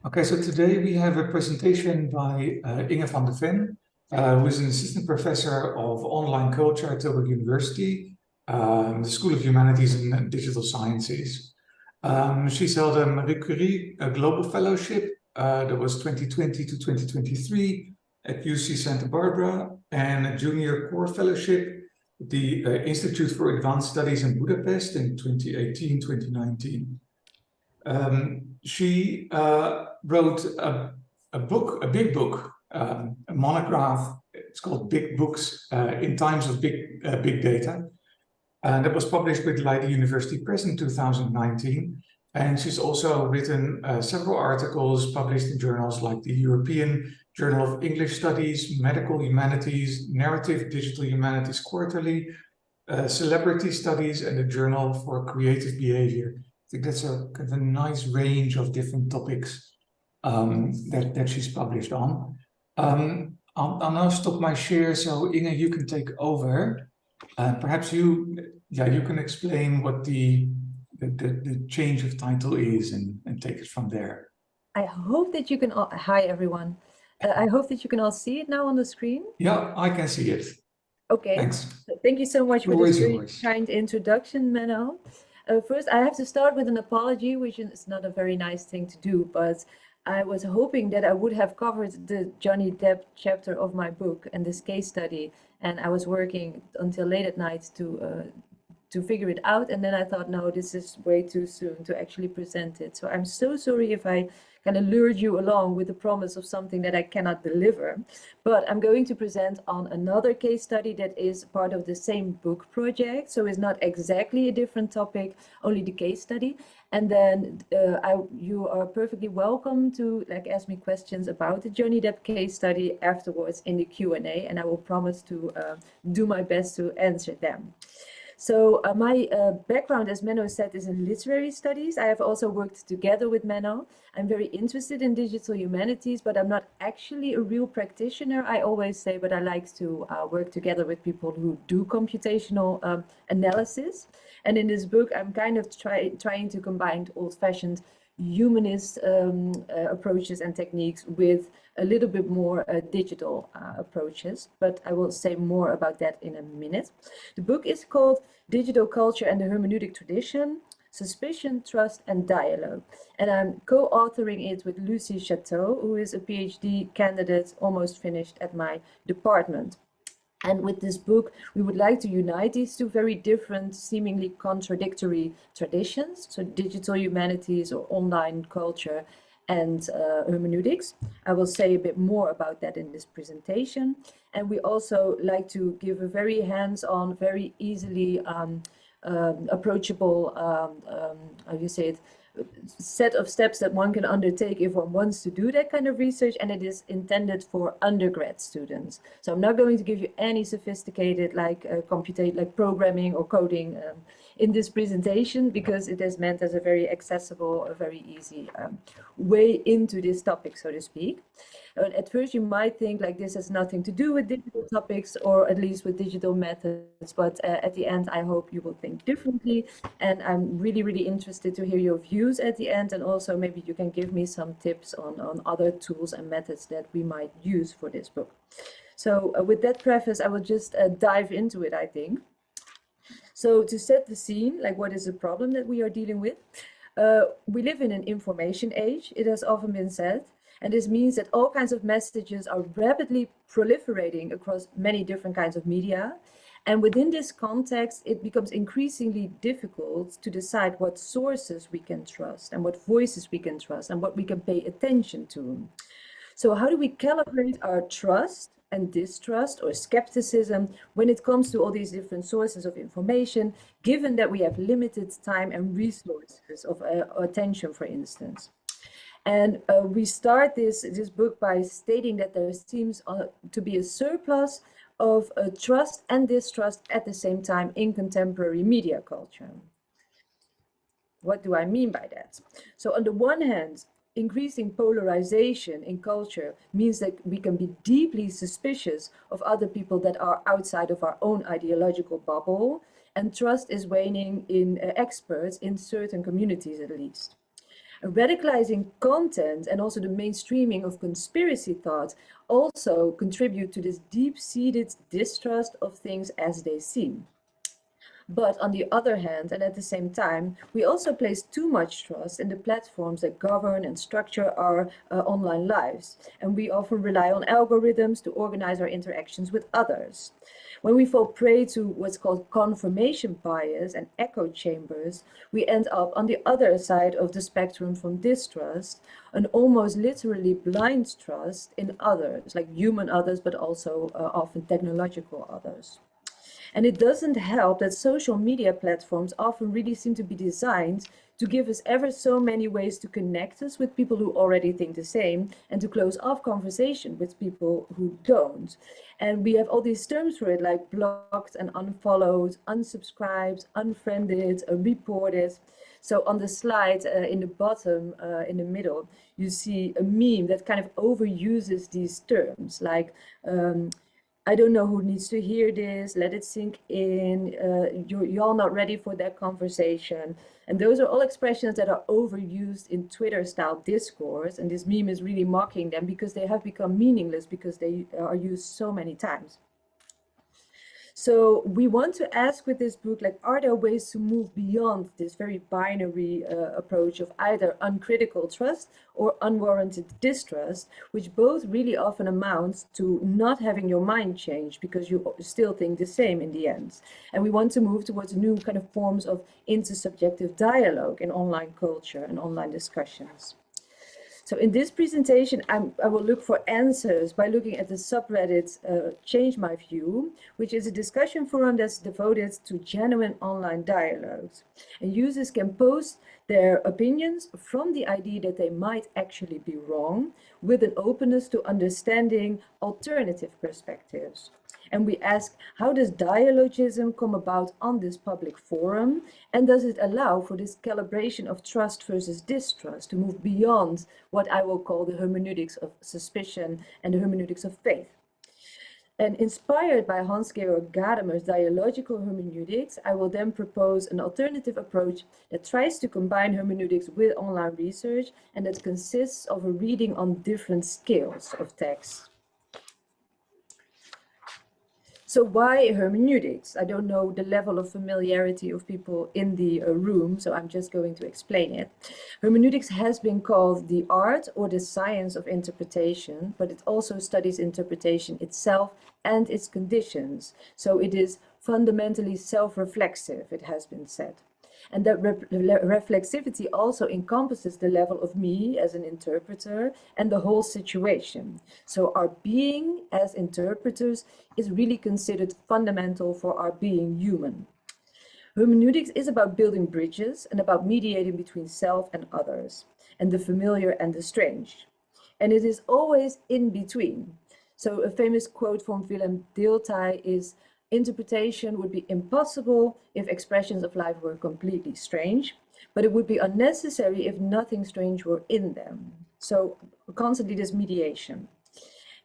Okay, so today we have a presentation by Inge van der Ven, who is an assistant professor of online culture at Tilburg University, the School of Humanities and Digital Sciences. She's held a Marie Curie Global Fellowship that was 2020 to 2023 at UC Santa Barbara, and a Junior Core Fellowship at the Institute for Advanced Studies in Budapest in 2018-2019. She wrote a big book, a monograph. It's called Big Books in Times of Big Data. And that was published with Leiden University Press in 2019. And she's also written several articles published in journals like the European Journal of English Studies, Medical Humanities, Narrative Digital Humanities Quarterly, Celebrity Studies, and the Journal for Creative Behavior. I think that's a kind of a nice range of different topics that she's published on. I'll now stop my share so Inge, you can take over. Perhaps you can explain what the change of title is and take it from there. I hope that you can all, hi everyone. I hope that you can all see it now on the screen. Yeah, I can see it. Okay. Thanks. Thank you so much for this very kind introduction, Menno. First, I have to start with an apology, which is not a very nice thing to do, but I was hoping that I would have covered the Johnny Depp chapter of my book and this case study, and I was working until late at night to figure it out, and then I thought, no, this is way too soon to actually present it. So I'm so sorry if I kind of lured you along with the promise of something that I cannot deliver. But I'm going to present on another case study that is part of the same book project. So it's not exactly a different topic, only the case study. And then you are perfectly welcome to ask me questions about the Johnny Depp case study afterwards in the Q&A, and I will promise to do my best to answer them. So my background, as Menno said, is in literary studies. I have also worked together with Menno. I'm very interested in digital humanities, but I'm not actually a real practitioner, I always say, but I like to work together with people who do computational analysis. And in this book, I'm kind of trying to combine old-fashioned humanist approaches and techniques with a little bit more digital approaches, but I will say more about that in a minute. The book is called Digital Culture and the Hermeneutic Tradition, Suspicion, Trust and Dialogue. And I'm co-authoring it with Lucy Chateau, who is a PhD candidate almost finished at my department. And with this book, we would like to unite these two very different, seemingly contradictory traditions, so digital humanities or online culture and hermeneutics. I will say a bit more about that in this presentation. And we also like to give a very hands-on, very easily approachable, how do you say it, set of steps that one can undertake if one wants to do that kind of research, and it is intended for undergrad students. So I'm not going to give you any sophisticated programming or coding in this presentation, because it is meant as a very accessible, a very easy way into this topic, so to speak. At first you might think like this has nothing to do with digital topics, or at least with digital methods, but at the end I hope you will think differently, and I'm really interested to hear your views at the end, and also maybe you can give me some tips on other tools and methods that we might use for this book. So with that preface, I will just dive into it, I think. So to set the scene, like what is the problem that we are dealing with? We live in an information age, it has often been said, and this means that all kinds of messages are rapidly proliferating across many different kinds of media. And within this context, it becomes increasingly difficult to decide what sources we can trust and what voices we can trust and what we can pay attention to. So how do we calibrate our trust and distrust or skepticism when it comes to all these different sources of information, given that we have limited time and resources of attention, for instance? And we start this book by stating that there seems to be a surplus of trust and distrust at the same time in contemporary media culture. What do I mean by that? So on the one hand, increasing polarization in culture means that we can be deeply suspicious of other people that are outside of our own ideological bubble, and trust is waning in experts in certain communities at least. Radicalizing content and also the mainstreaming of conspiracy thought also contribute to this deep-seated distrust of things as they seem. But on the other hand, and at the same time, we also place too much trust in the platforms that govern and structure our online lives. And we often rely on algorithms to organize our interactions with others. When we fall prey to what's called confirmation bias and echo chambers, we end up on the other side of the spectrum from distrust, an almost literally blind trust in others, like human others, but also often technological others. And it doesn't help that social media platforms often really seem to be designed to give us ever so many ways to connect us with people who already think the same and to close off conversation with people who don't. And we have all these terms for it, like blocked and unfollowed, unsubscribed, unfriended, reported. So on the slide in the bottom, in the middle, you see a meme that kind of overuses these terms, like I don't know who needs to hear this, let it sink in, you're not ready for that conversation. And those are all expressions that are overused in Twitter-style discourse, and this meme is really mocking them because they have become meaningless because they are used so many times. So we want to ask with this book, like, are there ways to move beyond this very binary approach of either uncritical trust or unwarranted distrust, which both really often amounts to not having your mind change because you still think the same in the end. And we want to move towards new kind of forms of intersubjective dialogue in online culture and online discussions. So in this presentation, I will look for answers by looking at the subreddit Change My View, which is a discussion forum that's devoted to genuine online dialogues. And users can post their opinions from the idea that they might actually be wrong, with an openness to understanding alternative perspectives. And we ask, how does dialogism come about on this public forum? And does it allow for this calibration of trust versus distrust to move beyond what I will call the hermeneutics of suspicion and the hermeneutics of faith? And inspired by Hans-Georg Gadamer's dialogical hermeneutics, I will then propose an alternative approach that tries to combine hermeneutics with online research and that consists of a reading on different scales of text. So why hermeneutics? I don't know the level of familiarity of people in the room, so I'm just going to explain it. Hermeneutics has been called the art or the science of interpretation, but it also studies interpretation itself and its conditions. So it is fundamentally self-reflexive, it has been said. And that reflexivity also encompasses the level of me as an interpreter and the whole situation. So our being as interpreters is really considered fundamental for our being human. Hermeneutics is about building bridges and about mediating between self and others, and the familiar and the strange. And it is always in between. So a famous quote from Willem Deeltij is, interpretation would be impossible if expressions of life were completely strange, but it would be unnecessary if nothing strange were in them. So constantly this mediation.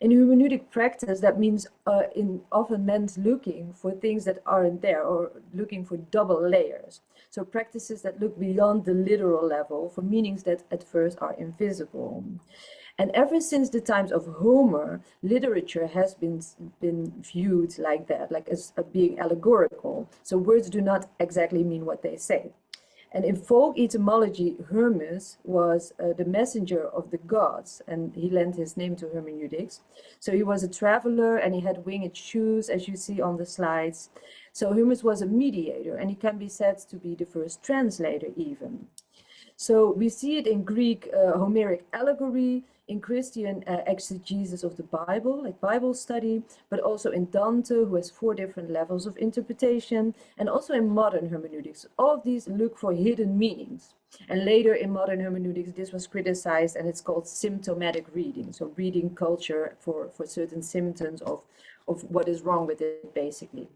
In hermeneutic practice, that means often meant looking for things that aren't there, or looking for double layers. So practices that look beyond the literal level for meanings that at first are invisible. And ever since the times of Homer, literature has been viewed like that, like as being allegorical. So words do not exactly mean what they say. And in folk etymology, Hermes was the messenger of the gods, and he lent his name to hermeneutics. So he was a traveler and he had winged shoes, as you see on the slides. So Hermes was a mediator, and he can be said to be the first translator even. So we see it in Greek Homeric allegory, in Christian exegesis of the Bible, like Bible study, but also in Dante, who has 4 different levels of interpretation, and also in modern hermeneutics. All of these look for hidden meanings. And later in modern hermeneutics, this was criticized, and it's called symptomatic reading. So reading culture for certain symptoms of what is wrong with it, basically.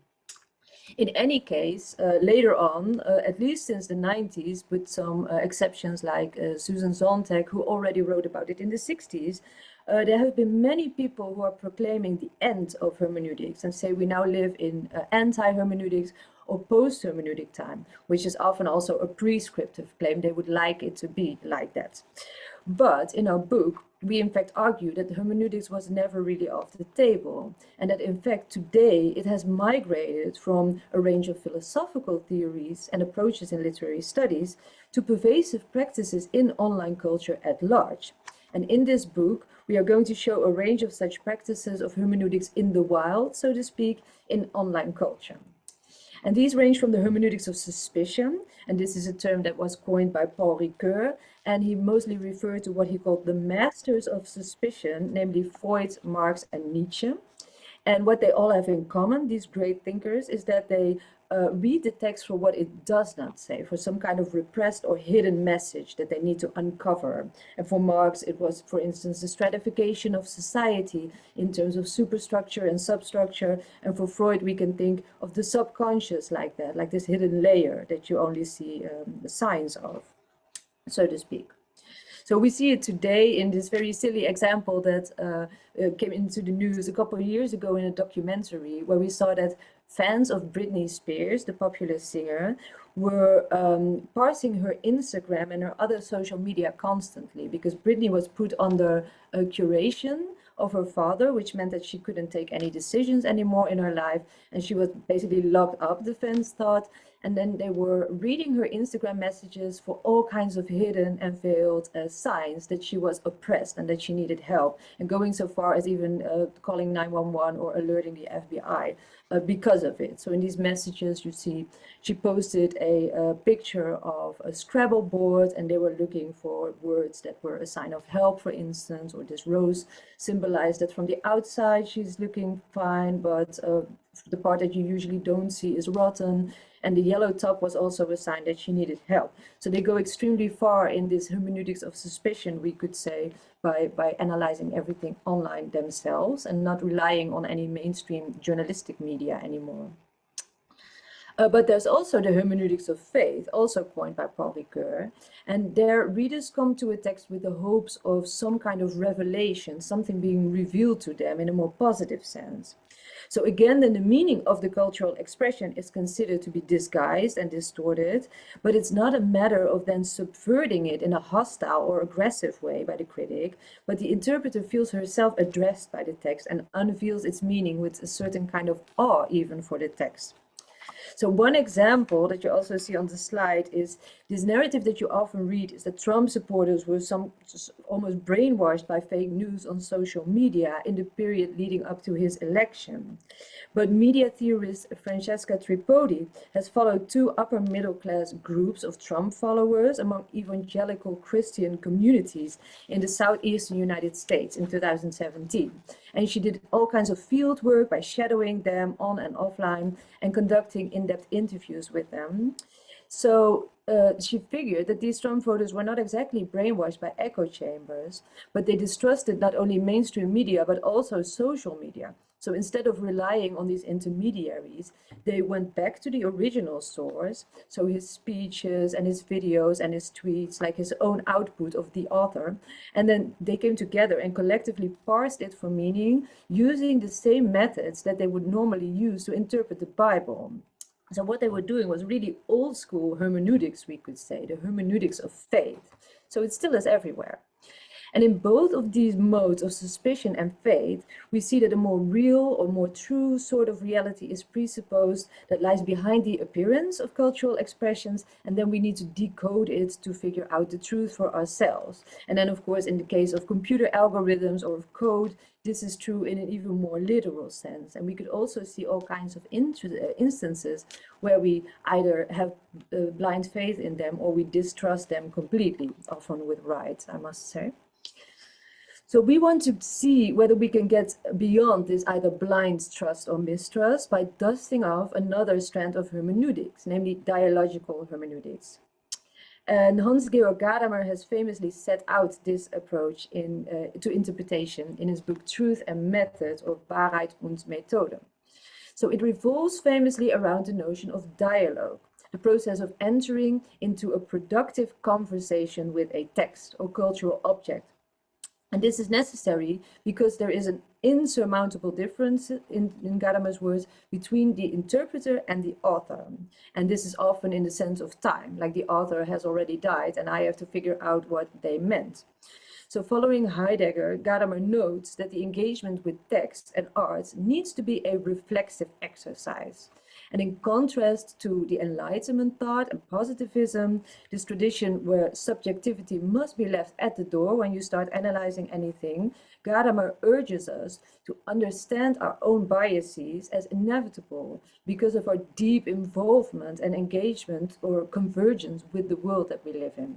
In any case, later on, at least since the 90s, with some exceptions like Susan Sontag, who already wrote about it in the 60s, there have been many people who are proclaiming the end of hermeneutics and say we now live in anti-hermeneutics, or post-hermeneutic time, which is often also a prescriptive claim. They would like it to be like that. But in our book, we in fact argue that hermeneutics was never really off the table, and that in fact today it has migrated from a range of philosophical theories and approaches in literary studies to pervasive practices in online culture at large. And in this book, we are going to show a range of such practices of hermeneutics in the wild, so to speak, in online culture. And these range from the hermeneutics of suspicion, and this is a term that was coined by Paul Ricoeur, and he mostly referred to what he called the masters of suspicion, namely Freud, Marx, and Nietzsche. And what they all have in common, these great thinkers, is that they read the text for what it does not say, for some kind of repressed or hidden message that they need to uncover. And for Marx, it was, for instance, the stratification of society in terms of superstructure and substructure. And for Freud, we can think of the subconscious like that, like this hidden layer that you only see the signs of, so to speak. So we see it today in this very silly example that came into the news a couple of years ago in a documentary, where we saw that fans of Britney Spears, the popular singer, were parsing her Instagram and her other social media constantly, because Britney was put under a curation of her father, which meant that she couldn't take any decisions anymore in her life, and she was basically locked up, the fans thought. And then they were reading her Instagram messages for all kinds of hidden and veiled signs that she was oppressed and that she needed help, and going so far as even calling 911 or alerting the FBI because of it. So in these messages, you see she posted a picture of a Scrabble board, and they were looking for words that were a sign of help, for instance, or this rose symbolized that from the outside she's looking fine, but the part that you usually don't see is rotten. And the yellow top was also a sign that she needed help. So they go extremely far in this hermeneutics of suspicion, we could say, by analyzing everything online themselves and not relying on any mainstream journalistic media anymore. But there's also the hermeneutics of faith, also coined by Paul Ricoeur. And there readers come to a text with the hopes of some kind of revelation, something being revealed to them in a more positive sense. So again, then the meaning of the cultural expression is considered to be disguised and distorted, but it's not a matter of then subverting it in a hostile or aggressive way by the critic, but the interpreter feels herself addressed by the text and unveils its meaning with a certain kind of awe even for the text. So one example that you also see on the slide is this narrative that you often read is that Trump supporters were almost brainwashed by fake news on social media in the period leading up to his election. But media theorist Francesca Tripodi has followed two upper middle class groups of Trump followers among evangelical Christian communities in the southeastern United States in 2017. And she did all kinds of field work by shadowing them on and offline and conducting in-depth interviews with them. So she figured that these Trump voters were not exactly brainwashed by echo chambers, but they distrusted not only mainstream media, but also social media. So instead of relying on these intermediaries, they went back to the original source, so his speeches and his videos and his tweets, like his own output of the author, and then they came together and collectively parsed it for meaning using the same methods that they would normally use to interpret the Bible. So what they were doing was really old school hermeneutics, we could say, the hermeneutics of faith. So it still is everywhere. And in both of these modes of suspicion and faith, we see that a more real or more true sort of reality is presupposed that lies behind the appearance of cultural expressions, and then we need to decode it to figure out the truth for ourselves. And then, of course, in the case of computer algorithms or of code, this is true in an even more literal sense. And we could also see all kinds of instances where we either have blind faith in them or we distrust them completely, often with right, I must say. So we want to see whether we can get beyond this either blind trust or mistrust by dusting off another strand of hermeneutics, namely dialogical hermeneutics. And Hans-Georg Gadamer has famously set out this approach to interpretation in his book Truth and Method, or Wahrheit und Methode. So it revolves famously around the notion of dialogue, the process of entering into a productive conversation with a text or cultural object. And this is necessary because there is an insurmountable difference, in Gadamer's words, between the interpreter and the author. And this is often in the sense of time, like the author has already died and I have to figure out what they meant. So following Heidegger, Gadamer notes that the engagement with text and art needs to be a reflexive exercise. And in contrast to the Enlightenment thought and positivism, this tradition where subjectivity must be left at the door when you start analyzing anything, Gadamer urges us to understand our own biases as inevitable because of our deep involvement and engagement or convergence with the world that we live in.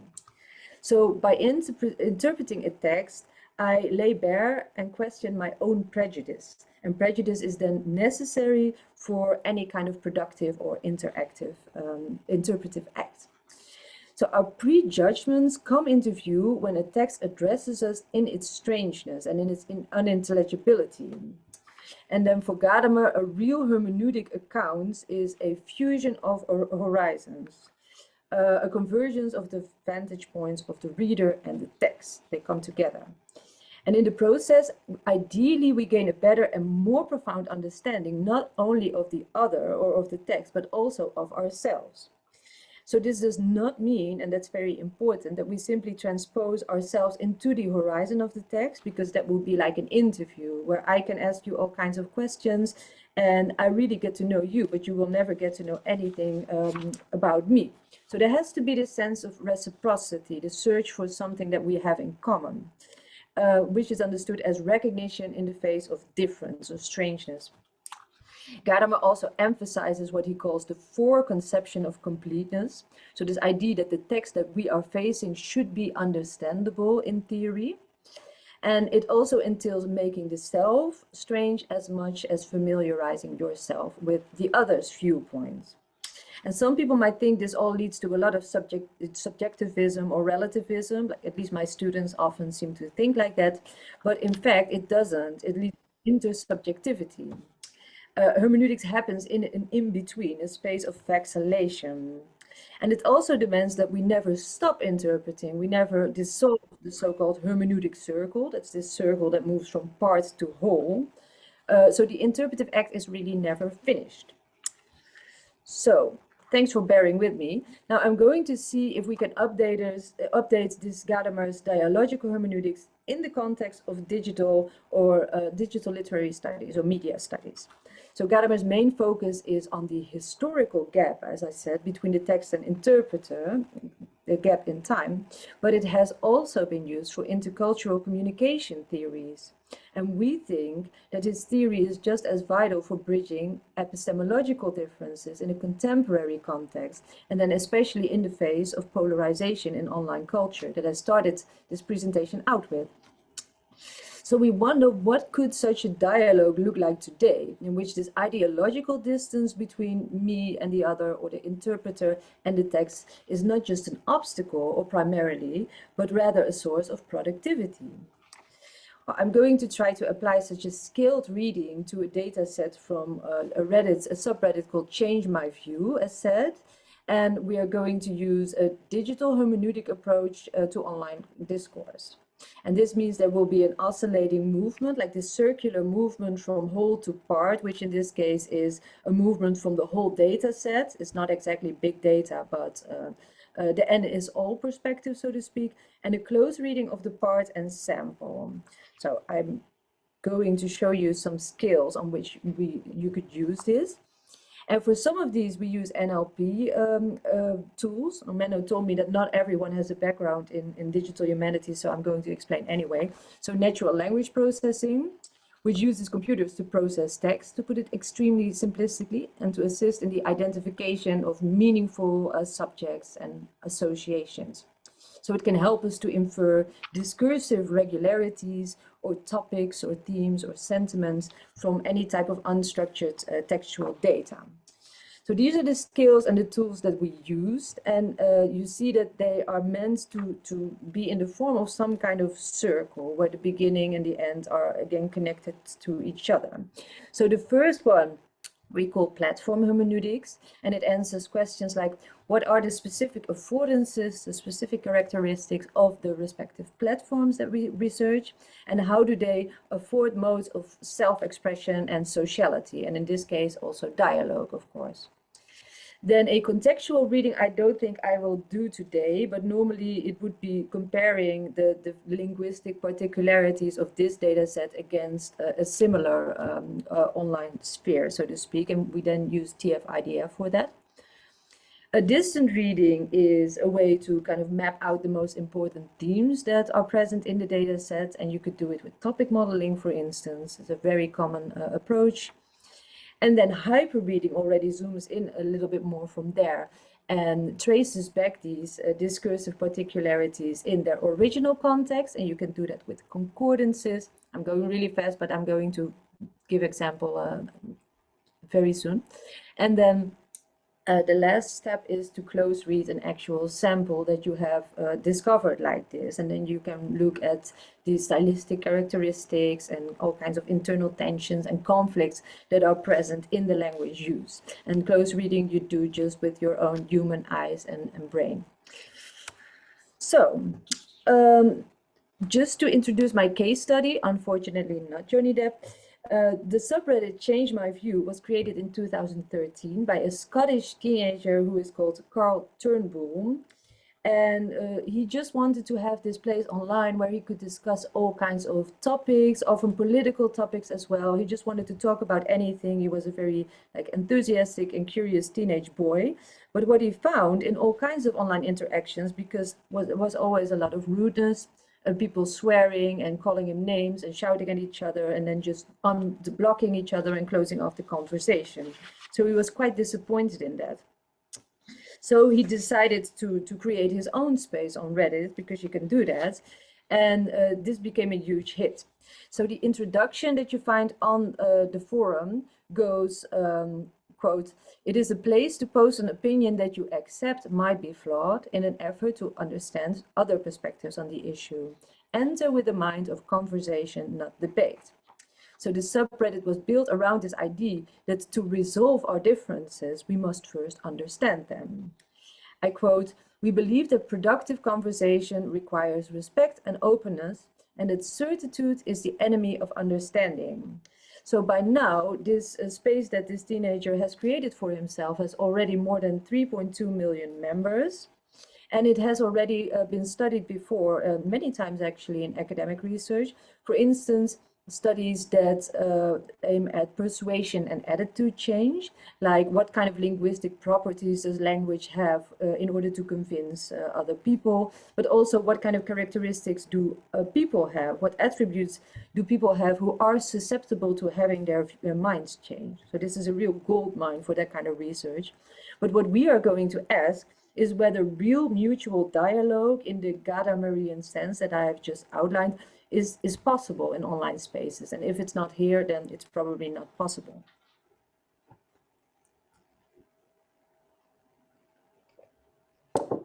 So by interpreting a text, I lay bare and question my own prejudice. And prejudice is then necessary for any kind of productive or interactive interpretive act. So our prejudgments come into view when a text addresses us in its strangeness and in its unintelligibility. And then for Gadamer, a real hermeneutic account is a fusion of horizons, a convergence of the vantage points of the reader and the text. They come together. And in the process, ideally, we gain a better and more profound understanding, not only of the other or of the text, but also of ourselves. So this does not mean, and that's very important, that we simply transpose ourselves into the horizon of the text, because that would be like an interview where I can ask you all kinds of questions and I really get to know you, but you will never get to know anything about me. So there has to be this sense of reciprocity, the search for something that we have in common. Which is understood as recognition in the face of difference or strangeness. Gadamer also emphasizes what he calls the foreconception of completeness. So this idea that the text that we are facing should be understandable in theory. And it also entails making the self strange as much as familiarizing yourself with the other's viewpoints. And some people might think this all leads to a lot of subjectivism or relativism, like at least my students often seem to think like that, but in fact it doesn't. It leads to intersubjectivity. Hermeneutics happens in an in-between, a space of vacillation. And it also demands that we never stop interpreting, we never dissolve the so-called hermeneutic circle, that's this circle that moves from part to whole. So the interpretive act is really never finished. So, thanks for bearing with me. Now I'm going to see if we can update this Gadamer's dialogical hermeneutics in the context of digital or digital literary studies or media studies. So Gadamer's main focus is on the historical gap, as I said, between the text and interpreter, the gap in time, but it has also been used for intercultural communication theories. And we think that his theory is just as vital for bridging epistemological differences in a contemporary context, and then especially in the face of polarization in online culture that I started this presentation out with. So we wonder, what could such a dialogue look like today, in which this ideological distance between me and the other, or the interpreter and the text, is not just an obstacle or primarily, but rather a source of productivity. I'm going to try to apply such a scaled reading to a data set from a subreddit called Change My View, as said, and we are going to use a digital hermeneutic approach to online discourse. And this means there will be an oscillating movement, like this circular movement from whole to part, which in this case is a movement from the whole data set. It's not exactly big data, but the N is all perspective, so to speak, and a close reading of the part and sample. So I'm going to show you some skills on which you could use this. And for some of these, we use NLP tools. Menno told me that not everyone has a background in digital humanities, so I'm going to explain anyway. So natural language processing, which uses computers to process text, to put it extremely simplistically, and to assist in the identification of meaningful subjects and associations. So it can help us to infer discursive regularities or topics or themes or sentiments from any type of unstructured textual data. So these are the skills and the tools that we used, and you see that they are meant to be in the form of some kind of circle where the beginning and the end are again connected to each other. So the first one, we call platform hermeneutics, and it answers questions like, what are the specific affordances, the specific characteristics of the respective platforms that we research, and how do they afford modes of self-expression and sociality, and in this case also dialogue, of course. Then a contextual reading I don't think I will do today, but normally it would be comparing the linguistic particularities of this data set against a similar online sphere, so to speak, and we then use TF-IDF for that. A distant reading is a way to kind of map out the most important themes that are present in the data set, and you could do it with topic modeling, for instance. It's a very common approach. And then hyperreading already zooms in a little bit more from there and traces back these discursive particularities in their original context, and you can do that with concordances. I'm going really fast, but I'm going to give example very soon. And then the last step is to close read an actual sample that you have discovered like this, and then you can look at the stylistic characteristics and all kinds of internal tensions and conflicts that are present in the language used. And close reading you do just with your own human eyes and brain. So just to introduce my case study, unfortunately not Johnny Depp, the subreddit Change My View was created in 2013 by a Scottish teenager who is called Carl Turnbull. And he just wanted to have this place online where he could discuss all kinds of topics, often political topics as well. He just wanted to talk about anything. He was a very enthusiastic and curious teenage boy. But what he found in all kinds of online interactions, because there was always a lot of rudeness, people swearing and calling him names and shouting at each other and then just blocking each other and closing off the conversation. So he was quite disappointed in that. So he decided to create his own space on Reddit, because you can do that. And this became a huge hit. So the introduction that you find on the forum goes, quote, "It is a place to post an opinion that you accept might be flawed in an effort to understand other perspectives on the issue. Enter with a mind of conversation, not debate." So the subreddit was built around this idea that to resolve our differences, we must first understand them. I quote, "We believe that productive conversation requires respect and openness, and that certitude is the enemy of understanding." So by now, this space that this teenager has created for himself has already more than 3.2 million members. And it has already been studied before, many times actually in academic research. For instance, studies that aim at persuasion and attitude change, like what kind of linguistic properties does language have in order to convince other people, but also what kind of characteristics do people have, what attributes do people have who are susceptible to having their minds changed. So this is a real gold mine for that kind of research. But what we are going to ask is whether real mutual dialogue in the Gadamerean sense that I have just outlined is possible in online spaces. And if it's not here, then it's probably not possible.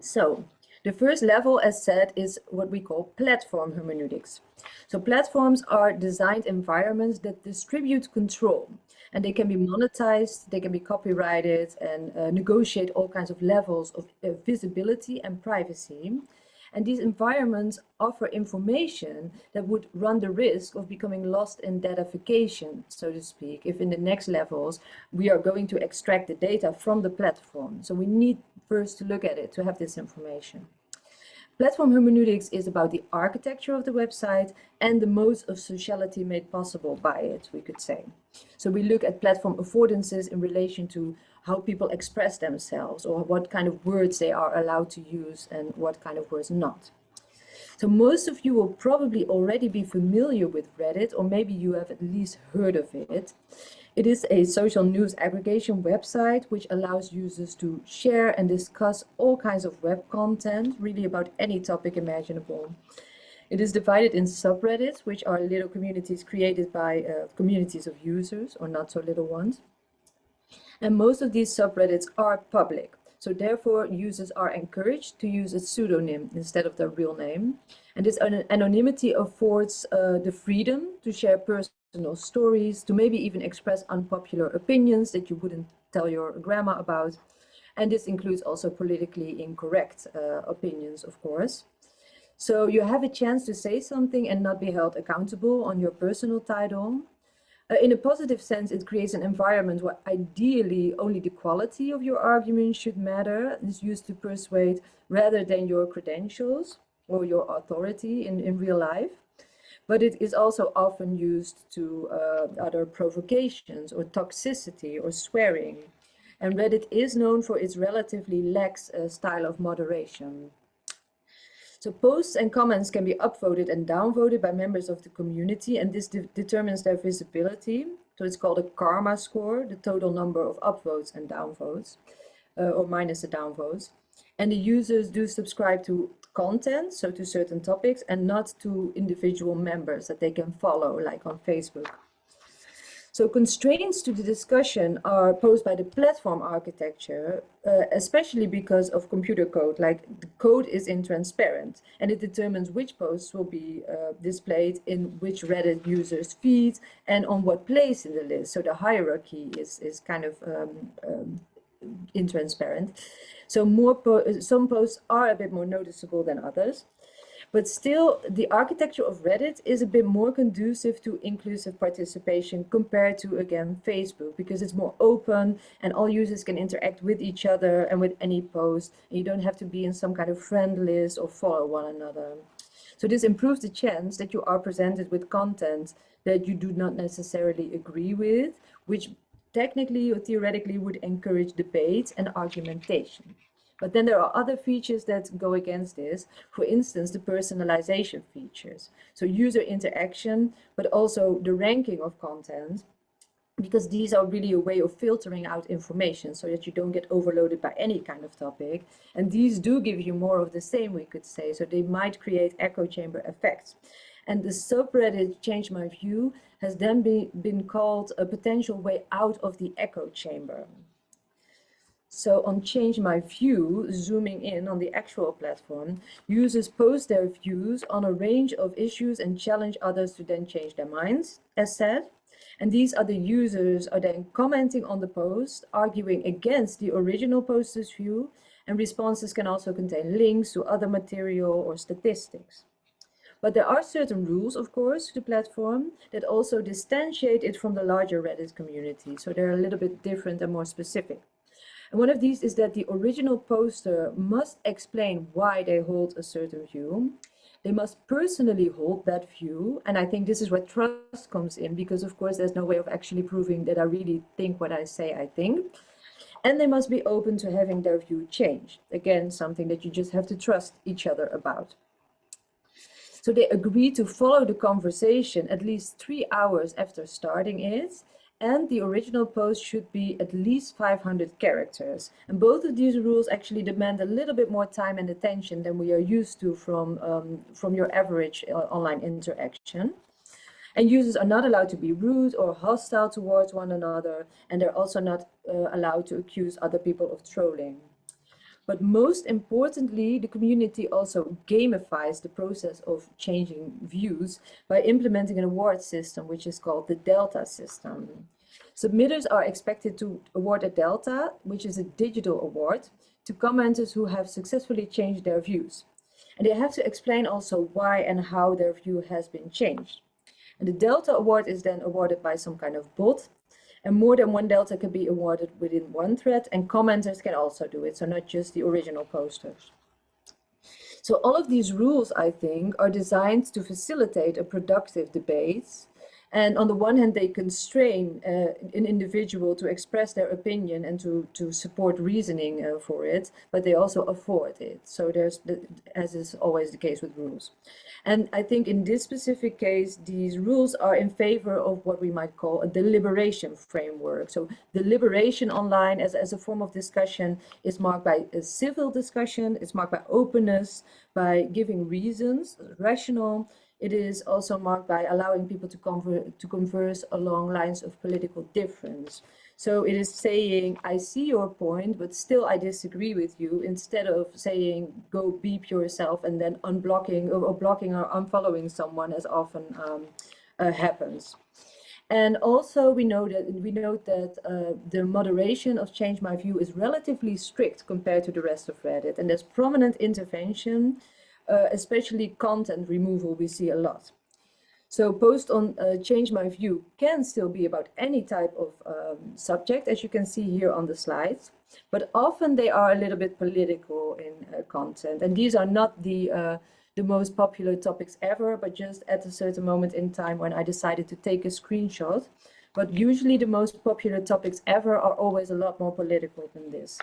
So the first level, as said, is what we call platform hermeneutics. So platforms are designed environments that distribute control, and they can be monetized, they can be copyrighted, and negotiate all kinds of levels of visibility and privacy. And these environments offer information that would run the risk of becoming lost in datafication, so to speak, if in the next levels we are going to extract the data from the platform. So we need first to look at it to have this information. Platform hermeneutics is about the architecture of the website and the modes of sociality made possible by it, we could say. So we look at platform affordances in relation to how people express themselves, or what kind of words they are allowed to use and what kind of words not. So most of you will probably already be familiar with Reddit, or maybe you have at least heard of it. It is a social news aggregation website which allows users to share and discuss all kinds of web content, really about any topic imaginable. It is divided in subreddits, which are little communities created by communities of users, or not so little ones. And most of these subreddits are public. So therefore, users are encouraged to use a pseudonym instead of their real name. And this anonymity affords the freedom to share personal personal stories, to maybe even express unpopular opinions that you wouldn't tell your grandma about. And this includes also politically incorrect opinions, of course. So you have a chance to say something and not be held accountable on your personal title. In a positive sense, it creates an environment where ideally only the quality of your argument should matter. It's used to persuade rather than your credentials or your authority in real life. But it is also often used to other provocations or toxicity or swearing. And Reddit is known for its relatively lax style of moderation. So posts and comments can be upvoted and downvoted by members of the community, and this determines their visibility. So it's called a karma score, the total number of upvotes and downvotes, or minus the downvotes. And the users do subscribe to content, so to certain topics, and not to individual members that they can follow, like on Facebook. So constraints to the discussion are posed by the platform architecture, especially because of computer code. Like the code is intransparent, and it determines which posts will be displayed in which Reddit users' feeds and on what place in the list. So the hierarchy is kind of intransparent. So some posts are a bit more noticeable than others. But still, the architecture of Reddit is a bit more conducive to inclusive participation compared to, again, Facebook, because it's more open and all users can interact with each other and with any post. And you don't have to be in some kind of friend list or follow one another. So this improves the chance that you are presented with content that you do not necessarily agree with, which technically or theoretically would encourage debate and argumentation. But then there are other features that go against this. For instance, the personalization features. So user interaction, but also the ranking of content, because these are really a way of filtering out information so that you don't get overloaded by any kind of topic. And these do give you more of the same, we could say. So they might create echo chamber effects. And the subreddit Change My View has then been called a potential way out of the echo chamber. So on Change My View, zooming in on the actual platform, users post their views on a range of issues and challenge others to then change their minds, as said. And these other users are then commenting on the post, arguing against the original poster's view, and responses can also contain links to other material or statistics. But there are certain rules, of course, to the platform that also distantiate it from the larger Reddit community. So they're a little bit different and more specific. And one of these is that the original poster must explain why they hold a certain view. They must personally hold that view. And I think this is where trust comes in, because of course there's no way of actually proving that I really think what I say I think. And they must be open to having their view changed. Again, something that you just have to trust each other about. So they agree to follow the conversation at least 3 hours after starting it. And the original post should be at least 500 characters. And both of these rules actually demand a little bit more time and attention than we are used to from your average online interaction. And users are not allowed to be rude or hostile towards one another, and they're also not allowed to accuse other people of trolling. But most importantly, the community also gamifies the process of changing views by implementing an award system, which is called the Delta system. Submitters are expected to award a Delta, which is a digital award, to commenters who have successfully changed their views. And they have to explain also why and how their view has been changed. And the Delta award is then awarded by some kind of bot. And more than one Delta can be awarded within one thread, and commenters can also do it, so not just the original posters. So all of these rules, I think, are designed to facilitate a productive debate. And on the one hand, they constrain an individual to express their opinion and to support reasoning for it, but they also afford it. So there's, as is always the case with rules. And I think in this specific case, these rules are in favor of what we might call a deliberation framework. So deliberation online as a form of discussion is marked by a civil discussion, it's marked by openness, by giving reasons, rational. It is also marked by allowing people to converse along lines of political difference. So it is saying, I see your point, but still I disagree with you, instead of saying, go beep yourself and then unblocking or blocking or unfollowing someone, as often happens. And also we note that the moderation of Change My View is relatively strict compared to the rest of Reddit, and there's prominent intervention, especially content removal we see a lot. So posts on Change My View can still be about any type of subject, as you can see here on the slides, but often they are a little bit political in content, and these are not the most popular topics ever, but just at a certain moment in time when I decided to take a screenshot. But usually the most popular topics ever are always a lot more political than this.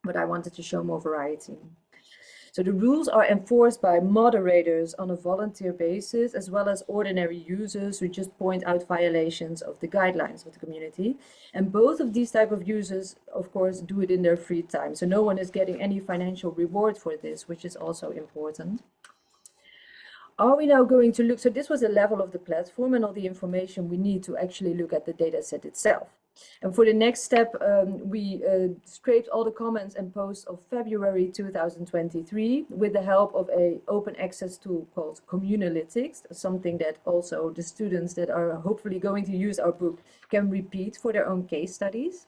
But I wanted to show more variety. So the rules are enforced by moderators on a volunteer basis, as well as ordinary users who just point out violations of the guidelines of the community. And both of these type of users, of course, do it in their free time. So no one is getting any financial reward for this, which is also important. Are we now going to look, so this was a level of the platform and all the information we need to actually look at the data set itself. And for the next step, we scraped all the comments and posts of February 2023 with the help of an open access tool called Communalytics, something that also the students that are hopefully going to use our book can repeat for their own case studies.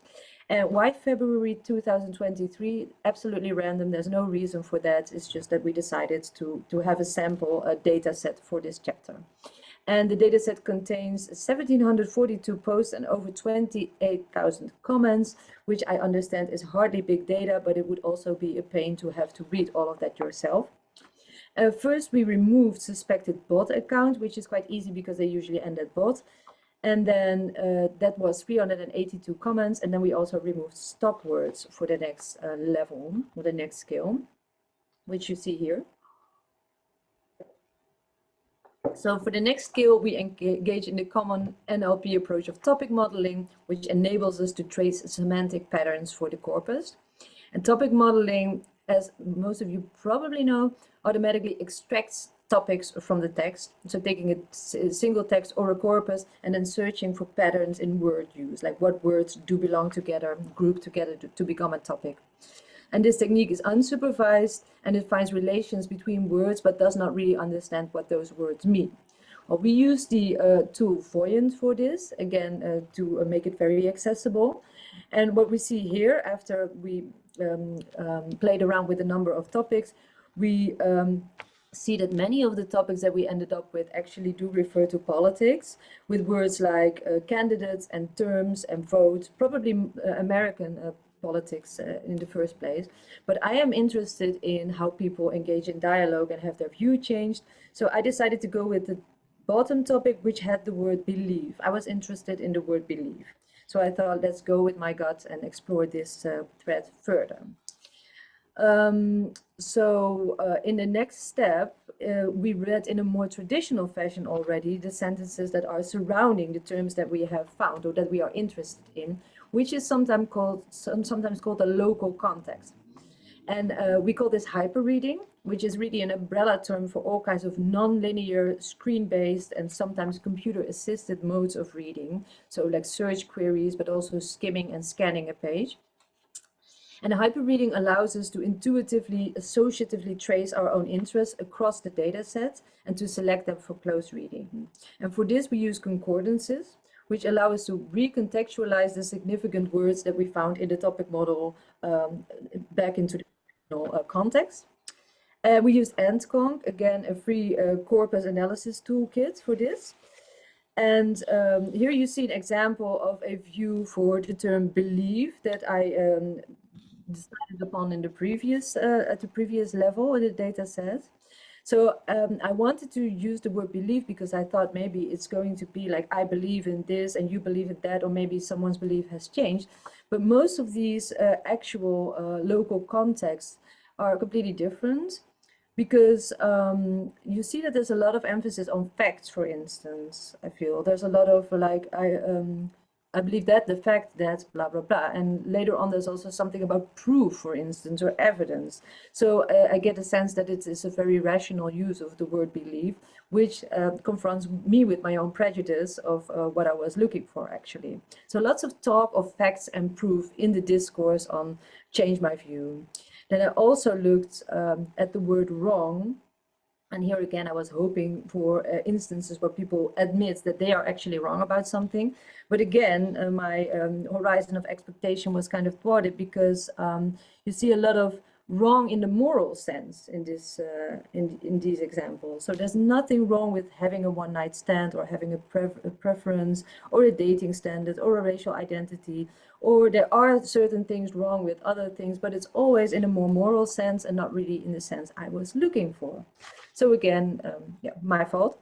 And why February 2023? Absolutely random. There's no reason for that. It's just that we decided to have a sample data set for this chapter. And the dataset contains 1,742 posts and over 28,000 comments, which I understand is hardly big data, but it would also be a pain to have to read all of that yourself. First, we removed suspected bot account, which is quite easy because they usually end at bot. And then that was 382 comments. And then we also removed stop words for the next level, or the next scale, which you see here. So for the next scale, we engage in the common NLP approach of topic modeling, which enables us to trace semantic patterns for the corpus. And topic modeling, as most of you probably know, automatically extracts topics from the text. So taking a single text or a corpus and then searching for patterns in word use, like what words do belong together, group together to become a topic. And this technique is unsupervised, and it finds relations between words, but does not really understand what those words mean. Well, we use the tool Voyant for this, again, to make it very accessible. And what we see here, after we played around with a number of topics, we see that many of the topics that we ended up with actually do refer to politics, with words like candidates and terms and vote, probably American politics in the first place. But I am interested in how people engage in dialogue and have their view changed. So I decided to go with the bottom topic, which had the word believe. I was interested in the word believe. So I thought, let's go with my gut and explore this thread further. In the next step, we read in a more traditional fashion already the sentences that are surrounding the terms that we have found or that we are interested in, which is sometimes called a local context. And we call this hyperreading, which is really an umbrella term for all kinds of non-linear, screen-based, and sometimes computer-assisted modes of reading. So like search queries, but also skimming and scanning a page. And hyperreading allows us to intuitively, associatively trace our own interests across the data set and to select them for close reading. And for this, we use concordances, which allow us to recontextualize the significant words that we found in the topic model back into the original context. We used AntConc, again, a free corpus analysis toolkit for this. And here you see an example of a view for the term believe that I decided upon in the previous at the previous level in the data set. So I wanted to use the word believe because I thought maybe it's going to be like I believe in this and you believe in that, or maybe someone's belief has changed. But most of these actual local contexts are completely different, because you see that there's a lot of emphasis on facts, for instance. I feel there's a lot of like I believe that, the fact that, blah, blah, blah. And later on, there's also something about proof, for instance, or evidence. So I get a sense that it is a very rational use of the word believe, which confronts me with my own prejudice of what I was looking for, actually. So lots of talk of facts and proof in the discourse on Change My View. Then I also looked at the word wrong, And here again, I was hoping for instances where people admit that they are actually wrong about something. But again, my horizon of expectation was kind of thwarted, because you see a lot of wrong in the moral sense in this in these examples. So there's nothing wrong with having a one-night stand, or having a preference, or a dating standard, or a racial identity, or there are certain things wrong with other things, but it's always in a more moral sense and not really in the sense I was looking for. So again, yeah, my fault.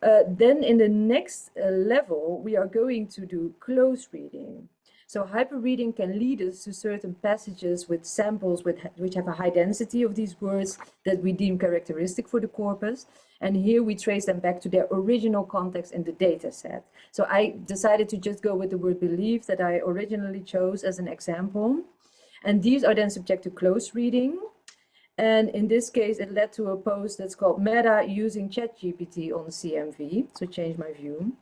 Then in the next level, we are going to do close reading. So hyper-reading can lead us to certain passages with samples which have a high density of these words that we deem characteristic for the corpus. And here we trace them back to their original context in the data set. So I decided to just go with the word belief that I originally chose as an example. And these are then subject to close reading. And in this case, it led to a post that's called Meta using ChatGPT on CMV, so change my view.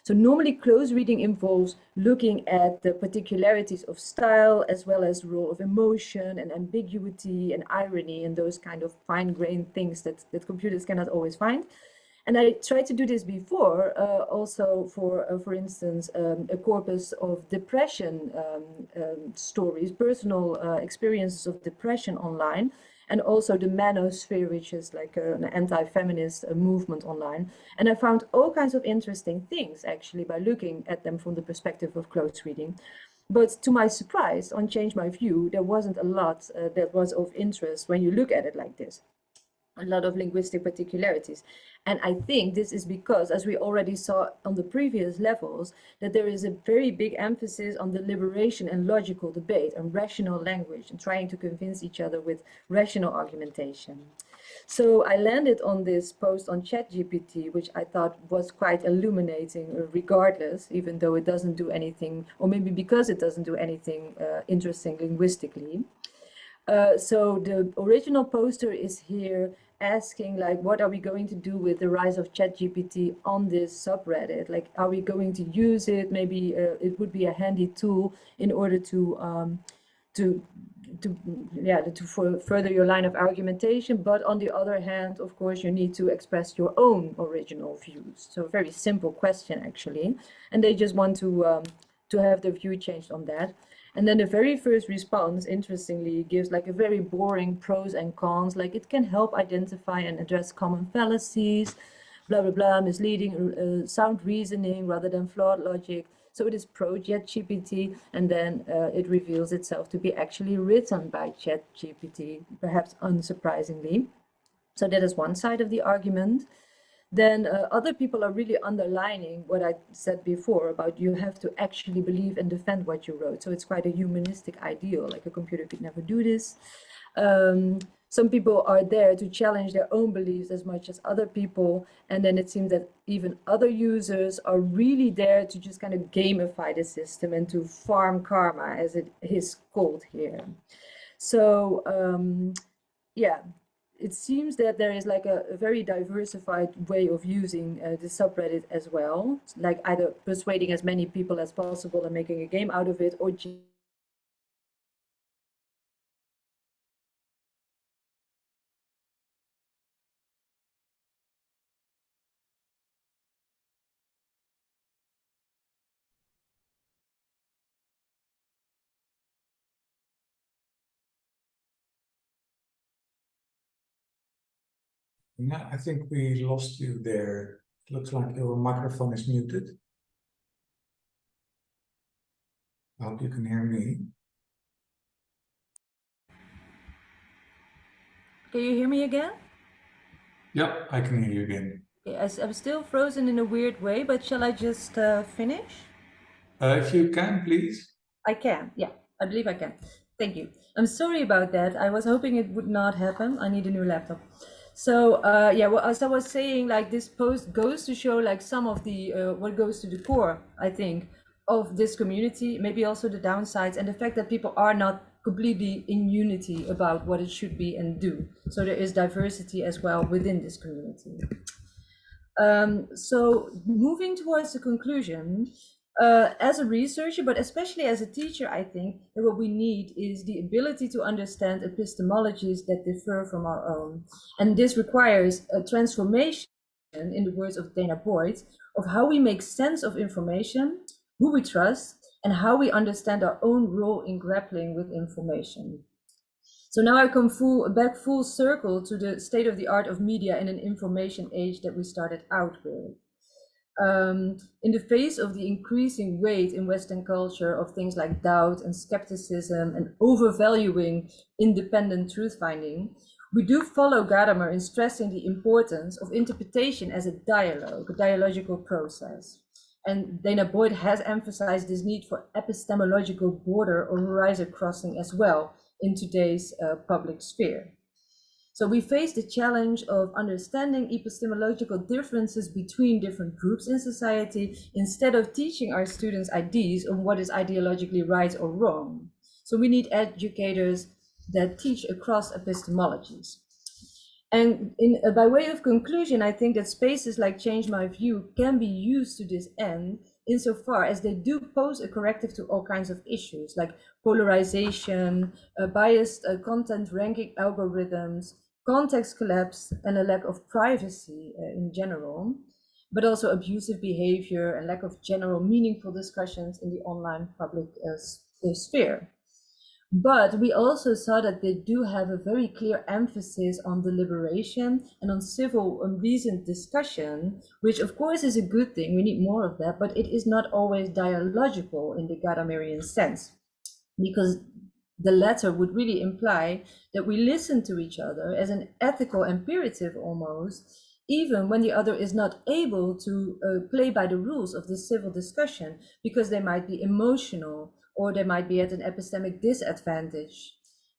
So normally close reading involves looking at the particularities of style, as well as role of emotion and ambiguity and irony, and those kind of fine-grained things that computers cannot always find. And I tried to do this before, also for instance, a corpus of depression stories, personal experiences of depression online, and also the manosphere, which is like an anti-feminist movement online. And I found all kinds of interesting things, actually, by looking at them from the perspective of close reading. But to my surprise, on Change My View, there wasn't a lot that was of interest when you look at it like this. A lot of linguistic particularities. And I think this is because, as we already saw on the previous levels, that there is a very big emphasis on deliberation and logical debate and rational language, and trying to convince each other with rational argumentation. So I landed on this post on ChatGPT, which I thought was quite illuminating regardless, even though it doesn't do anything, or maybe because it doesn't do anything interesting linguistically. So the original poster is here asking, like, what are we going to do with the rise of ChatGPT on this subreddit? Like, are we going to use it? Maybe it would be a handy tool in order to further your line of argumentation. But on the other hand, of course, you need to express your own original views. So a very simple question, actually. And they just want to have their view changed on that. And then the very first response, interestingly, gives like a very boring pros and cons, like it can help identify and address common fallacies, blah, blah, blah, misleading sound reasoning rather than flawed logic. So it is pro ChatGPT, and then it reveals itself to be actually written by ChatGPT, perhaps unsurprisingly. So that is one side of the argument. Then other people are really underlining what I said before about you have to actually believe and defend what you wrote. So it's quite a humanistic ideal, like a computer could never do this. Some people are there to challenge their own beliefs as much as other people. And then it seems that even other users are really there to just kind of gamify the system and to farm karma, as it is called here. So yeah, it seems that there is like a very diversified way of using the subreddit as well, like either persuading as many people as possible and making a game out of it, or Yeah, I think we lost you there. It looks like your microphone is muted. I hope you can hear me. Can you hear me again? Yep, I can hear you again. Yes, I'm still frozen in a weird way, but shall I just finish? If you can, please. I can, yeah, I believe I can. Thank you. I'm sorry about that. I was hoping it would not happen. I need a new laptop. So yeah, well, as I was saying, like this post goes to show like some of the what goes to the core, I think, of this community, maybe also the downsides and the fact that people are not completely in unity about what it should be and do. So there is diversity as well within this community. So moving towards the conclusion, As a researcher, but especially as a teacher, I think that what we need is the ability to understand epistemologies that differ from our own. And this requires a transformation, in the words of Dana Boyd, of how we make sense of information, who we trust, and how we understand our own role in grappling with information. So now I come back full circle to the state of the art of media in an information age that we started out with. In the face of the increasing weight in Western culture of things like doubt and skepticism and overvaluing independent truth finding, we do follow Gadamer in stressing the importance of interpretation as a dialogue, a dialogical process. And Dana Boyd has emphasized this need for epistemological border or horizon crossing as well in today's public sphere. So we face the challenge of understanding epistemological differences between different groups in society instead of teaching our students ideas on what is ideologically right or wrong. So we need educators that teach across epistemologies. And by way of conclusion, I think that spaces like Change My View can be used to this end insofar as they do pose a corrective to all kinds of issues like polarization, biased content ranking algorithms, context collapse, and a lack of privacy in general, but also abusive behavior and lack of general meaningful discussions in the online public sphere. But we also saw that they do have a very clear emphasis on deliberation and on civil and reasoned discussion, which of course is a good thing. We need more of that, but it is not always dialogical in the Gadamerian sense, because the latter would really imply that we listen to each other as an ethical imperative almost, even when the other is not able to play by the rules of the civil discussion, because they might be emotional or they might be at an epistemic disadvantage.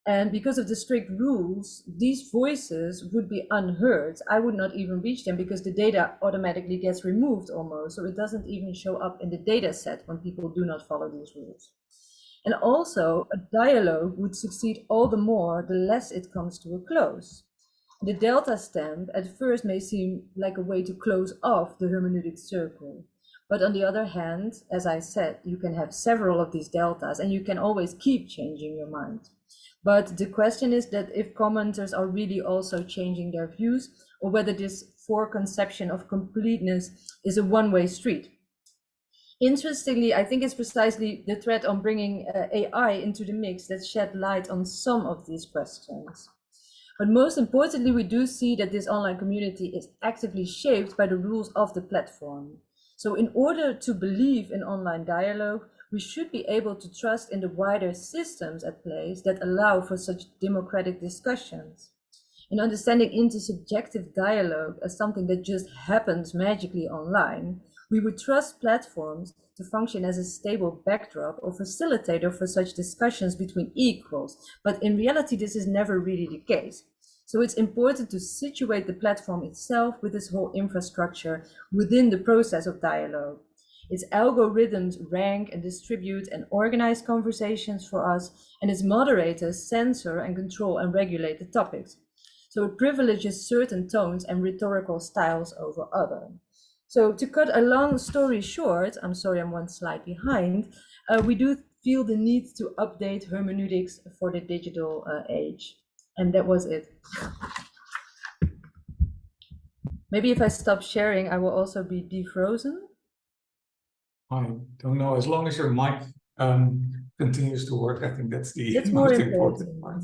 And because of the strict rules, these voices would be unheard. I would not even reach them because the data automatically gets removed almost. So it doesn't even show up in the data set when people do not follow these rules. And also, a dialogue would succeed all the more the less it comes to a close. The delta stamp at first may seem like a way to close off the hermeneutic circle. But on the other hand, as I said, you can have several of these deltas and you can always keep changing your mind. But the question is that if commenters are really also changing their views, or whether this foreconception of completeness is a one-way street. Interestingly, I think it's precisely the threat on bringing AI into the mix that shed light on some of these questions. But most importantly, we do see that this online community is actively shaped by the rules of the platform. So in order to believe in online dialogue, we should be able to trust in the wider systems at play that allow for such democratic discussions. In understanding intersubjective dialogue as something that just happens magically online, we would trust platforms to function as a stable backdrop or facilitator for such discussions between equals. But in reality, this is never really the case. So it's important to situate the platform itself with this whole infrastructure within the process of dialogue. Its algorithms rank and distribute and organize conversations for us, and its moderators censor and control and regulate the topics. So it privileges certain tones and rhetorical styles over others. So to cut a long story short, I'm sorry I'm one slide behind, we do feel the need to update hermeneutics for the digital age. And that was it. Maybe if I stop sharing, I will also be defrozen. I don't know. As long as your mic continues to work, I think that's the most important part.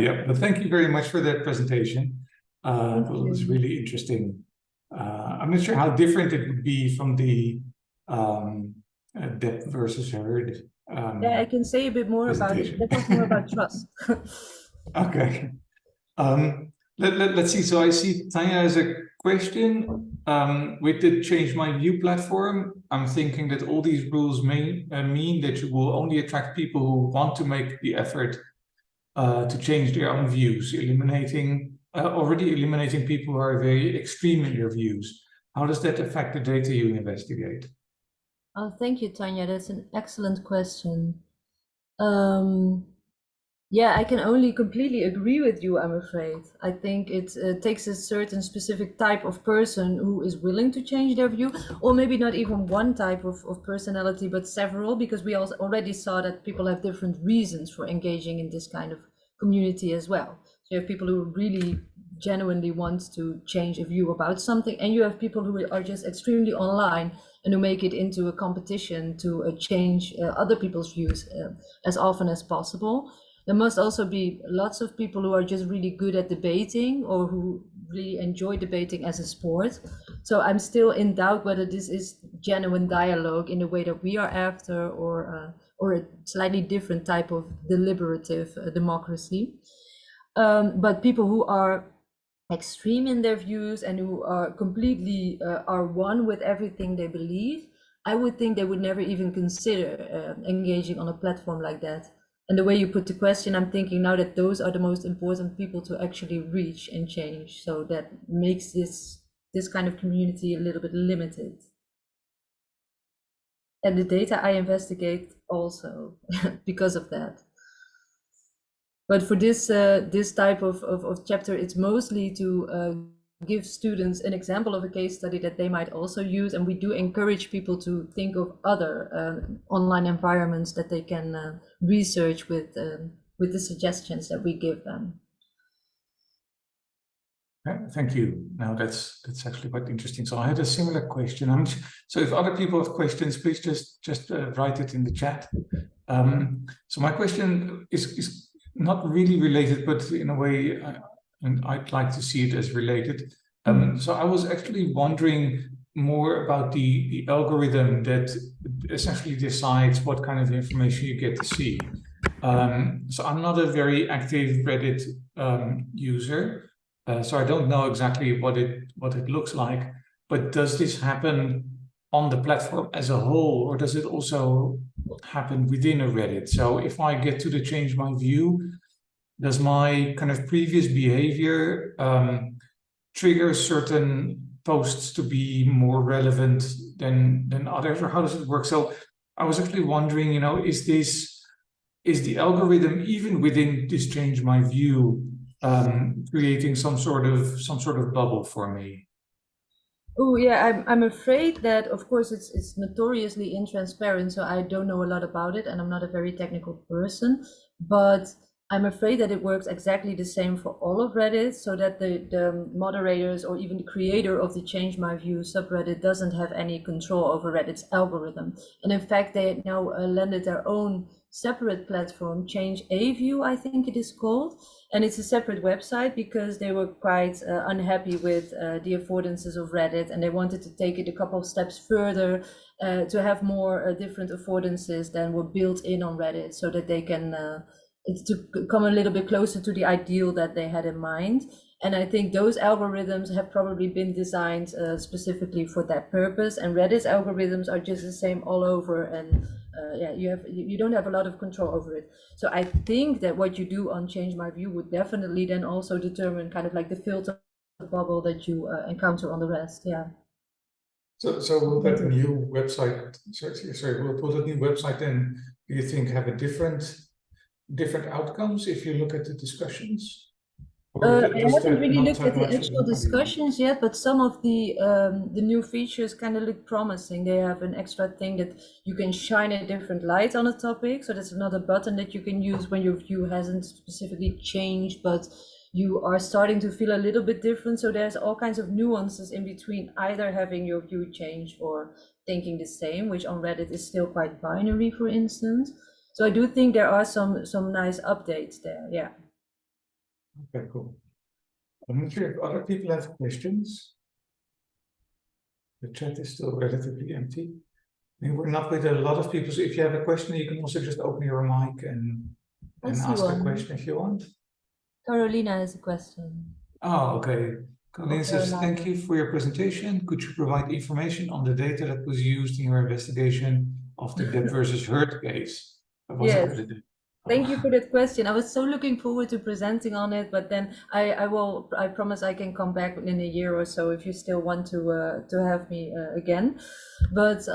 Yeah, but thank you very much for that presentation. It was really interesting. I'm not sure how different it would be from the depth versus heard. Yeah, I can say a bit more about it. That was more about trust. Okay. Let's see. So I see Tanya has a question. With the Change My View platform, I'm thinking that all these rules may mean that you will only attract people who want to make the effort to change their own views, already eliminating people who are very extreme in their views. How does that affect the data you investigate? Oh, thank you, Tanya. That's an excellent question. Yeah, I can only completely agree with you, I'm afraid. I think it takes a certain specific type of person who is willing to change their view, or maybe not even one type of personality, but several, because we also already saw that people have different reasons for engaging in this kind of community as well. So you have people who really genuinely want to change a view about something, and you have people who are just extremely online and who make it into a competition to change other people's views as often as possible. There must also be lots of people who are just really good at debating or who really enjoy debating as a sport. So I'm still in doubt whether this is genuine dialogue in the way that we are after, or a slightly different type of deliberative democracy. But people who are extreme in their views and who are completely are one with everything they believe, I would think they would never even consider engaging on a platform like that. And the way you put the question, I'm thinking now that those are the most important people to actually reach and change. So that makes this kind of community a little bit limited. And the data I investigate also because of that. But for this type of chapter, it's mostly to give students an example of a case study that they might also use. And we do encourage people to think of other online environments that they can research with the suggestions that we give them. Thank you. Now that's actually quite interesting. So I had a similar question. So if other people have questions, please just write it in the chat. So my question is not really related, but in a way, I'd like to see it as related. So I was actually wondering more about the algorithm that essentially decides what kind of information you get to see. So I'm not a very active Reddit user, so I don't know exactly what it looks like. But does this happen on the platform as a whole, or does it also happen within a Reddit? So if I get to change my view, does my kind of previous behavior trigger certain posts to be more relevant than others, or how does it work? So I was actually wondering, is the algorithm, even within this change my view, creating some sort of bubble for me? Oh yeah, I'm afraid that of course it's notoriously intransparent, so I don't know a lot about it, and I'm not a very technical person, but I'm afraid that it works exactly the same for all of Reddit, so that the moderators or even the creator of the Change My View subreddit doesn't have any control over Reddit's algorithm. And in fact, they now landed their own separate platform, Change A View, I think it is called. And it's a separate website because they were quite unhappy with the affordances of Reddit, and they wanted to take it a couple of steps further to have more different affordances than were built in on Reddit, so that they can to come a little bit closer to the ideal that they had in mind. And I think those algorithms have probably been designed specifically for that purpose. And Reddit's algorithms are just the same all over, and yeah, you don't have a lot of control over it. So I think that what you do on Change My View would definitely then also determine kind of like the filter bubble that you encounter on the rest. Yeah. So will that new website, will that new website then, do you think, have a different outcomes if you look at the discussions? I haven't really looked at the actual discussions yet, but some of the new features kind of look promising. They have an extra thing that you can shine a different light on a topic. So that's another button that you can use when your view hasn't specifically changed, but you are starting to feel a little bit different. So there's all kinds of nuances in between either having your view changed or thinking the same, which on Reddit is still quite binary, for instance. So I do think there are some nice updates there. Yeah. Okay, cool. I'm not sure if other people have questions. The chat is still relatively empty. I mean, we're not with a lot of people, so if you have a question, you can also just open your mic and ask a question if you want. Carolina has a question. Oh, okay. Colleen says, thank you for your presentation. Could you provide information on the data that was used in your investigation of the Depp versus Heard case? Yes. Thank you for that question. I was so looking forward to presenting on it, but then I promise I can come back in a year or so if you still want to have me again. But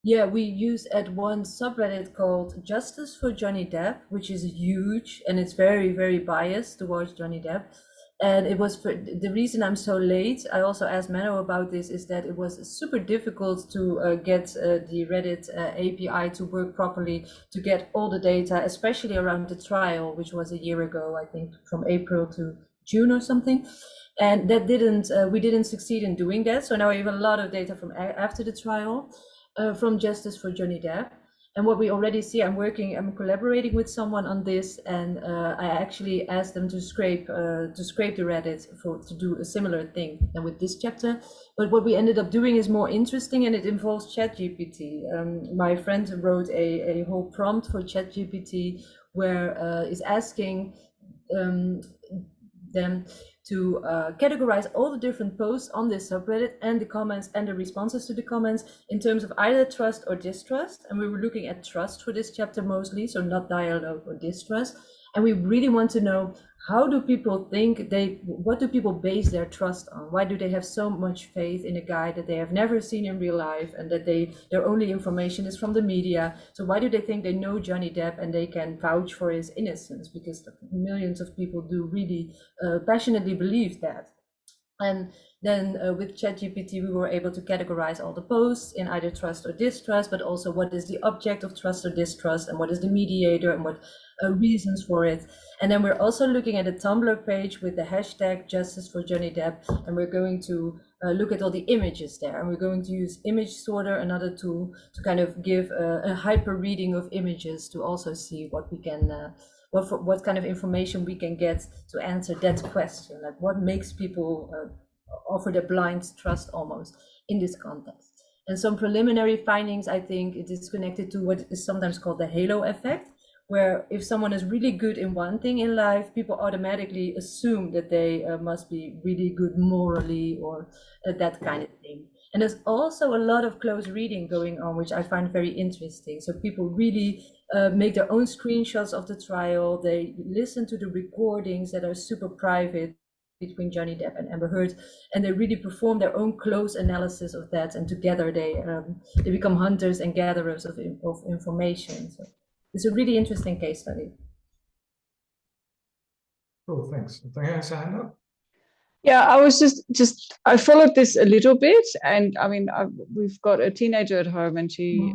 Yeah, we use at one subreddit called Justice for Johnny Depp, which is huge and it's very, very biased towards Johnny Depp. And it was for the reason I'm so late. I also asked Menno about this, is that it was super difficult to get the Reddit API to work properly, to get all the data, especially around the trial, which was a year ago, I think from April to June or something. And that we didn't succeed in doing that. So now we have a lot of data from after the trial. From Justice for Johnny Depp. And what we already see, I'm collaborating with someone on this, and I actually asked them to scrape the Reddit to do a similar thing than with this chapter. But what we ended up doing is more interesting, and it involves ChatGPT. My friend wrote a whole prompt for ChatGPT where is asking them to categorize all the different posts on this subreddit and the comments and the responses to the comments in terms of either trust or distrust. And we were looking at trust for this chapter mostly, so not dialogue or distrust. And we really want to know, how do people think what do people base their trust on? Why do they have so much faith in a guy that they have never seen in real life and that their only information is from the media? So why do they think they know Johnny Depp and they can vouch for his innocence? Because millions of people do really passionately believe that. And then with ChatGPT, we were able to categorize all the posts in either trust or distrust, but also what is the object of trust or distrust, and what is the mediator, and what reasons for it. And then we're also looking at a Tumblr page with the hashtag Justice for Johnny Depp, and we're going to look at all the images there. And we're going to use Image Sorter, another tool, to kind of give a hyper reading of images to also see what we can what kind of information we can get to answer that question, like what makes people offer their blind trust almost in this context. And some preliminary findings, I think it is connected to what is sometimes called the halo effect, where if someone is really good in one thing in life, people automatically assume that they must be really good morally or that kind of thing. And there's also a lot of close reading going on, which I find very interesting. So people really make their own screenshots of the trial. They listen to the recordings that are super private between Johnny Depp and Amber Heard, and they really perform their own close analysis of that. And together they become hunters and gatherers of information. So it's a really interesting case study. Oh, thanks. Thanks, Anna. Yeah, I was I followed this a little bit, and I mean, we've got a teenager at home, and she,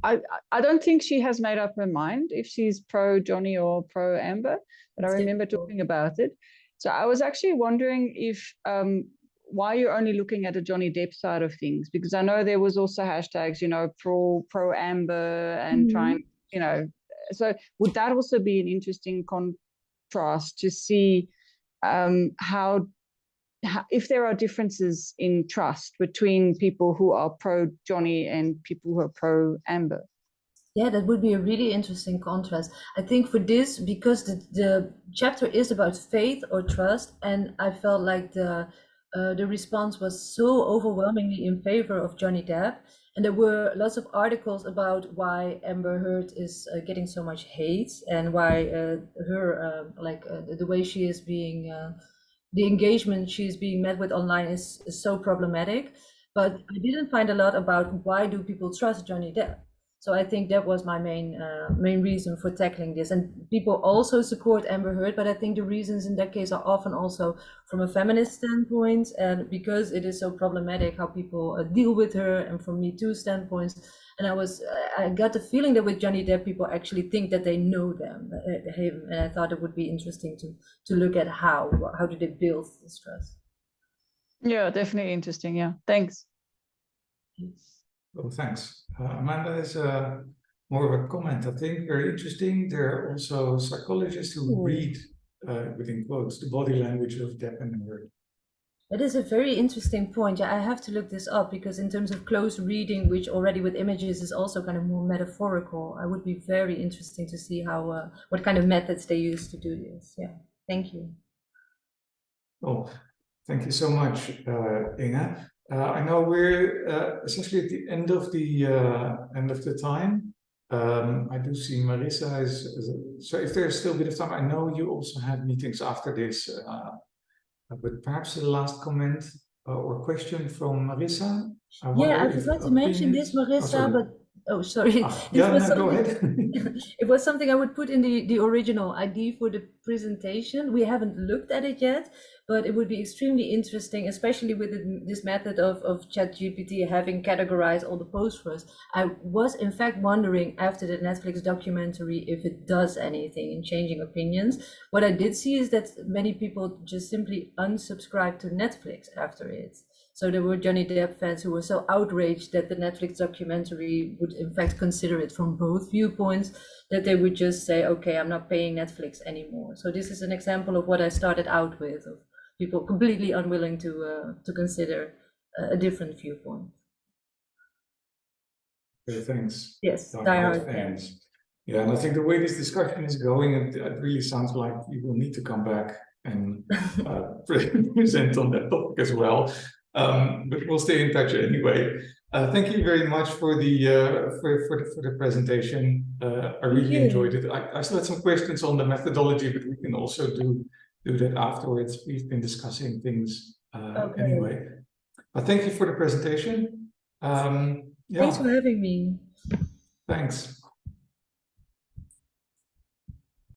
I don't think she has made up her mind if she's pro Johnny or pro Amber, but I remember talking about it. So I was actually wondering if why you're only looking at the Johnny Depp side of things, because I know there was also hashtags, pro Amber and trying, so would that also be an interesting contrast to see how if there are differences in trust between people who are pro Johnny and people who are pro Amber? Yeah, that would be a really interesting contrast. I think for this, because the chapter is about faith or trust, and I felt like the response was so overwhelmingly in favor of Johnny Depp, and there were lots of articles about why Amber Heard is getting so much hate, and why the way she is being the engagement she's being met with online is so problematic. But I didn't find a lot about why do people trust Johnny Depp. So I think that was my main reason for tackling this. And people also support Amber Heard, but I think the reasons in that case are often also from a feminist standpoint, and because it is so problematic how people deal with her, and from Me Too standpoints. And I got the feeling that with Johnny Depp, people actually think that they know him, and I thought it would be interesting to look at how do they build this trust. Yeah, definitely interesting. Yeah, thanks. Well, thanks. Amanda is more of a comment, I think, very interesting. There are also psychologists who read, within quotes, the body language of Depp and Heard. That is a very interesting point. Yeah, I have to look this up, because in terms of close reading, which already with images is also kind of more metaphorical, I would be very interesting to see how what kind of methods they use to do this. Yeah, thank you. Oh, thank you so much, Inge. I know we're essentially at the end of the time. I do see Marissa so if there's still a bit of time, I know you also have meetings after this, but perhaps the last comment or question from Marissa. Yeah, I forgot to mention this, Marissa, but oh, sorry. Go ahead. It was something I would put in the original idea for the presentation. We haven't looked at it yet, but it would be extremely interesting, especially with this method of ChatGPT having categorized all the posts for us. I was in fact wondering after the Netflix documentary if it does anything in changing opinions. What I did see is that many people just simply unsubscribed to Netflix after it. So there were Johnny Depp fans who were so outraged that the Netflix documentary would in fact consider it from both viewpoints that they would just say, okay, I'm not paying Netflix anymore. So this is an example of what I started out with, of people completely unwilling to consider a different viewpoint. Okay, thanks. Yes, diehard fans. Yeah, and I think the way this discussion is going, it really sounds like you will need to come back and present on that topic as well. But we'll stay in touch anyway. Thank you very much for the presentation. I really enjoyed it. I still had some questions on the methodology, but we can also do that afterwards. We've been discussing things anyway. But thank you for the presentation. Thanks for having me. Thanks.